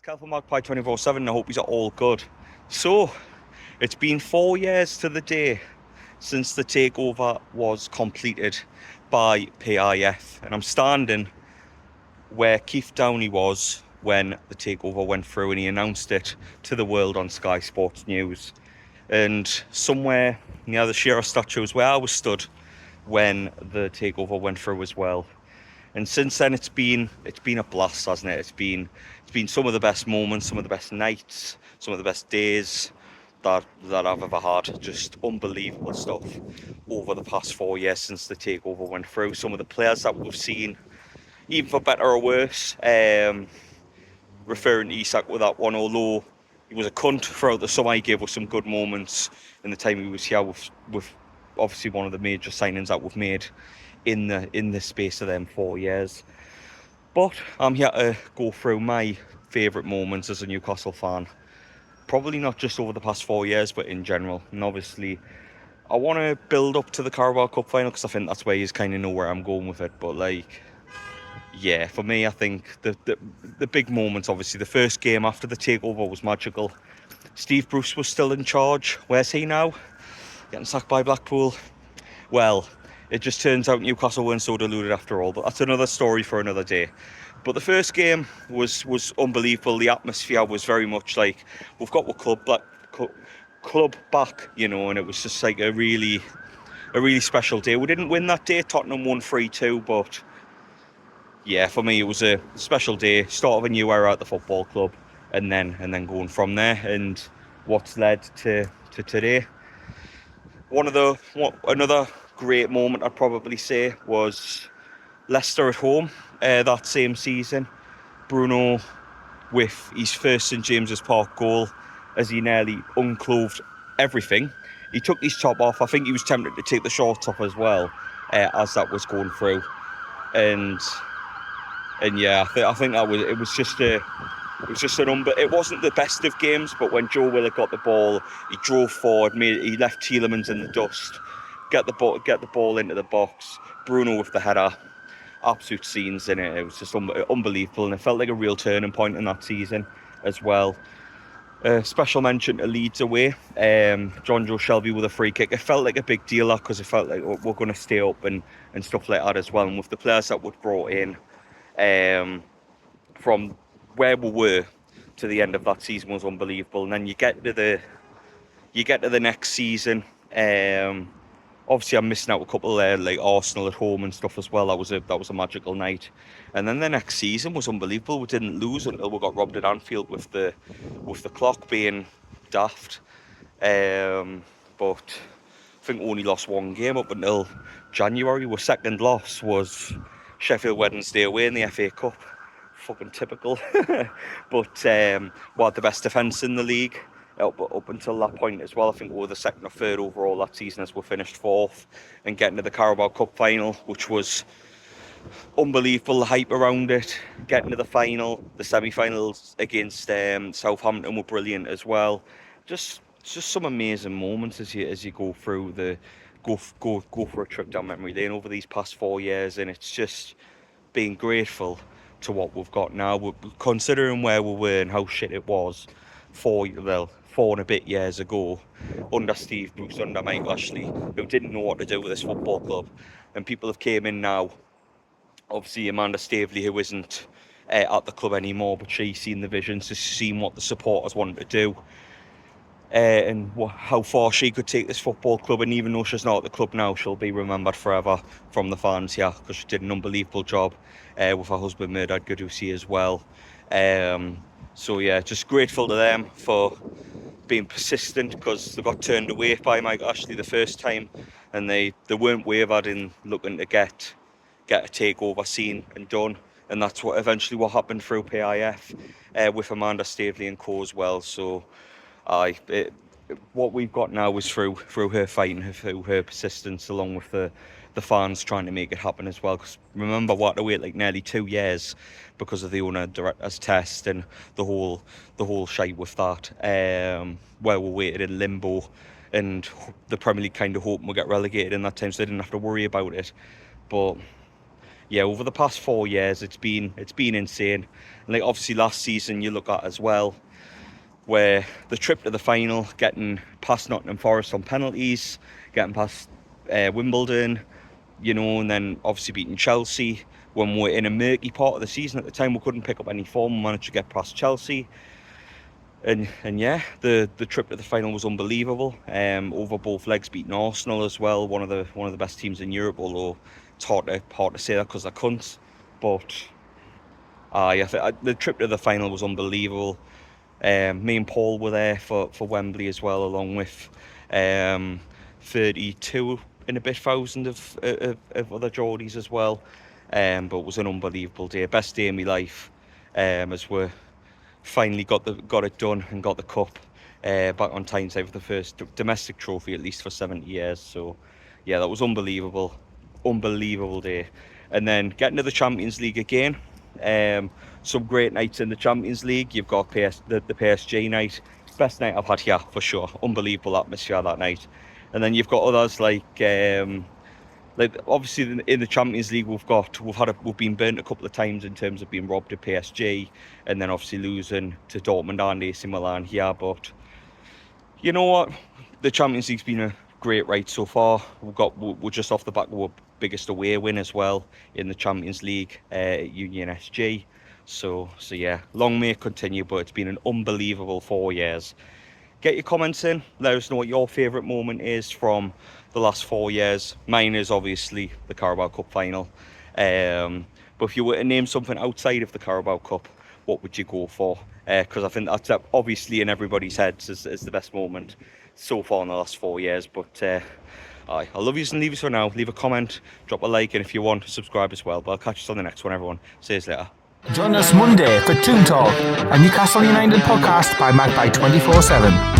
Cal from Magpie 24/7. I hope you're all good. So, it's been 4 years to the day since the takeover was completed by PIF, and I'm standing where Keith Downey was when the takeover went through and he announced it to the world on Sky Sports News. And somewhere near the Shearer statue is where I was stood when the takeover went through as well. And since then, it's been a blast, hasn't it? It's been some of the best moments, some of the best nights, some of the best days that I've ever had. Just unbelievable stuff over the past 4 years since the takeover went through. Some of the players that we've seen, even for better or worse, referring to Isak with that one, although he was a cunt throughout the summer, he gave us some good moments in the time he was here with obviously one of the major signings that we've made in the space of them 4 years. But I'm here to go through my favourite moments as a Newcastle fan, probably not just over the past 4 years but in general. And obviously I want to build up to the Carabao Cup final because I think that's where you kind of know where I'm going with it. But yeah, for me, I think the big moments, obviously the first game after the takeover was magical. Steve Bruce was still in charge. Where's he now? Getting sacked by Blackpool. Well, it just turns out Newcastle weren't so deluded after all, but that's another story for another day. But the first game was unbelievable. The atmosphere was very much like, we've got the club back, you know, and it was just like a really special day. We didn't win that day. Tottenham won 3-2, but yeah, for me it was a special day, start of a new era at the football club, and then going from there, and what's led to today. Another great moment I'd probably say was Leicester at home that same season. Bruno with his first St James's Park goal, as he nearly unclothed everything. He took his top off. I think he was tempted to take the shorts off as well as that was going through. And yeah, I think it was just it wasn't the best of games, but when Joe Willock got the ball, he drove forward, he left Tielemans in the dust, get the ball into the box. Bruno with the header, absolute scenes in it. It was just unbelievable, and it felt like a real turning point in that season as well. Special mention to Leeds away. John Joe Shelby with a free kick. It felt like a big deal because it felt like we're going to stay up and stuff like that as well. And with the players that we'd brought in, from where we were to the end of that season was unbelievable. And then you get to the next season. Obviously I'm missing out a couple there, like Arsenal at home and stuff as well. That was a magical night. And then the next season was unbelievable. We didn't lose until we got robbed at Anfield with the clock being daft. But I think we only lost one game up until January. Our second loss was Sheffield Wednesday away in the FA Cup. Fucking typical. But we had the best defence in the league up until that point as well. I think we were the second or third overall that season as we finished fourth, and getting to the Carabao Cup final, which was unbelievable. The hype around it, getting to the final, the semi-finals against Southampton were brilliant as well. Just some amazing moments as you go through go for a trip down memory lane over these past 4 years, and it's just being grateful to what we've got now. Considering where we were and how shit it was 4 and a bit years ago under Steve Bruce, under Mike Ashley, who didn't know what to do with this football club, and people have came in now. Obviously Amanda Staveley, who isn't at the club anymore, but she's seen the vision, she's seen what the supporters wanted to do, and how far she could take this football club. And even though she's not at the club now, she'll be remembered forever from the fans here, because she did an unbelievable job with her husband Mehrdad Gudusi as well. So yeah, just grateful to them for being persistent, because they got turned away by Mike Ashley the first time, and they weren't wavered in looking to get a takeover seen and done, and that's what happened through PIF with Amanda Staveley and co as well. So what we've got now is through her fighting, through her persistence, along with the fans trying to make it happen as well. Because remember, we had to wait like nearly 2 years because of the owner director's test and the whole shite with that, where we waited in limbo, and the Premier League kind of hoping we'll get relegated in that time, so they didn't have to worry about it. But yeah, over the past 4 years, it's been insane. And like obviously last season, you look at as well, where the trip to the final, getting past Nottingham Forest on penalties, getting past Wimbledon, you know, and then obviously beating Chelsea when we were in a murky part of the season. At the time, we couldn't pick up any form. We managed to get past Chelsea. And yeah, the trip to the final was unbelievable. Over both legs, beating Arsenal as well, one of the best teams in Europe. Although it's hard to say that because they're cunts. But the trip to the final was unbelievable. Me and Paul were there for Wembley as well, along with 32 and a bit thousand of other Geordies as well. But it was an unbelievable day, best day of my life, as we finally got it done and got the cup back on Tyneside for the first domestic trophy, at least for 70 years. So yeah, that was unbelievable day. And then getting to the Champions League again, some great nights in the Champions League. You've got the PSG night, best night I've had here for sure. Unbelievable atmosphere that night. And then you've got others like obviously in the Champions League we've been burnt a couple of times in terms of being robbed at PSG, and then obviously losing to Dortmund and AC Milan here. But you know what, the Champions League's been a great ride so far. We're just off the back of our biggest away win as well in the Champions League at Union SG. So yeah, long may it continue, but it's been an unbelievable 4 years. Get your comments in, let us know what your favourite moment is from the last 4 years. Mine is obviously the Carabao Cup final. But if you were to name something outside of the Carabao Cup, what would you go for? Because I think that's obviously in everybody's heads as the best moment so far in the last 4 years. But I love you and leave us for now. Leave a comment, drop a like, and if you want, subscribe as well. But I'll catch you on the next one, everyone. See you later. Join us Monday for Toon Talk, a Newcastle United podcast by Magpie 24/7.